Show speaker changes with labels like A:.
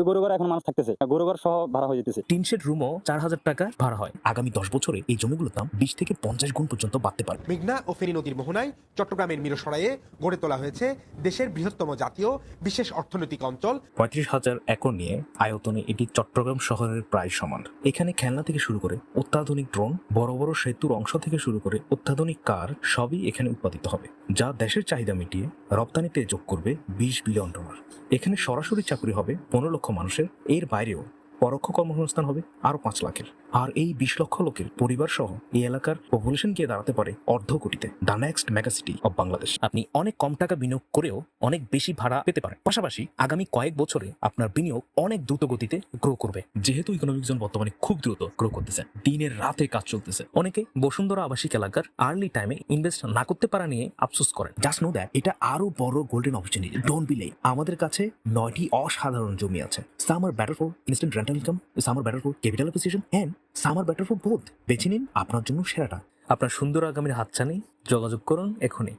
A: গরু ঘর এখন মানুষ থাকতেছে, গরু ঘর সহ ভাড়া হয়ে যেতেছে।
B: টিনশেড রুমও 4,000 টাকা ভাড়া হয়। আগামী 10 বছরে এই জমিগুলোর দাম 20 থেকে 50 গুণ পর্যন্ত বাড়তে পারে।
C: মেঘনা ও ফেনী নদীর মোহনায় চট্টগ্রামের মিরসরাইয়ে গড়ে তোলা হয়েছে দেশের বৃহত্তম জাতীয় বিশেষ অর্থনৈতিক অঞ্চল।
B: 35,000 একর নিয়ে আয়তনে এটি চট্টগ্রাম শহরের প্রায় সমান। এখানে খেলনা থেকে শুরু করে অত্যাধুনিক ড্রোন, বড় বড় সেতুর অংশ থেকে শুরু করে অত্যাধুনিক কার সবই এখানে উৎপাদিত হবে, যা দেশের চাহিদা মিটিয়ে রপ্তানিতে যোগ করবে $20 বিলিয়ন। এখানে সরাসরি চাকরি হবে 15 লক্ষ মানুষের, এর বাইরেও পরোক্ষ কর্মসংস্থান হবে আরো 5 লাখের। আর এই 20 লক্ষ লোকের পরিবার সহ এই এলাকার পপুলেশন গিয়ে দাঁড়াতে পারে অর্ধ কোটিতে। The next megacity of Bangladesh. আপনি অনেক কম টাকা বিনিয়োগ করেও অনেক বেশি ভাড়া পেতে পারেন। পাশাপাশি আগামী কয়েক বছরে আপনার বিনিয়োগ অনেক দ্রুত গতিতে গ্রো করবে। যেহেতু ইকোনমিক জোন বর্তমানে খুব দ্রুত গ্রো করতেছে, দিনের রাতে কাজ চলতেছে, অনেকে বসুন্ধরা আবাসিক এলাকার আর্লি টাইমে ইনভেস্ট না করতে পারা নিয়ে আফসোস করেন। জাস্ট নো দ্যাট এটা আরো বড় golden opportunity. Don't be late. আমাদের কাছে 9টি অসাধারণ জমি আছে। Some are better for instant rental income, some are better for capital appreciation, and some are better for both. বেছে নিন আপনার জন্য সেরাটা। আপনার সুন্দর আগামীর হাতছানি। যোগাযোগ করুন এখনই।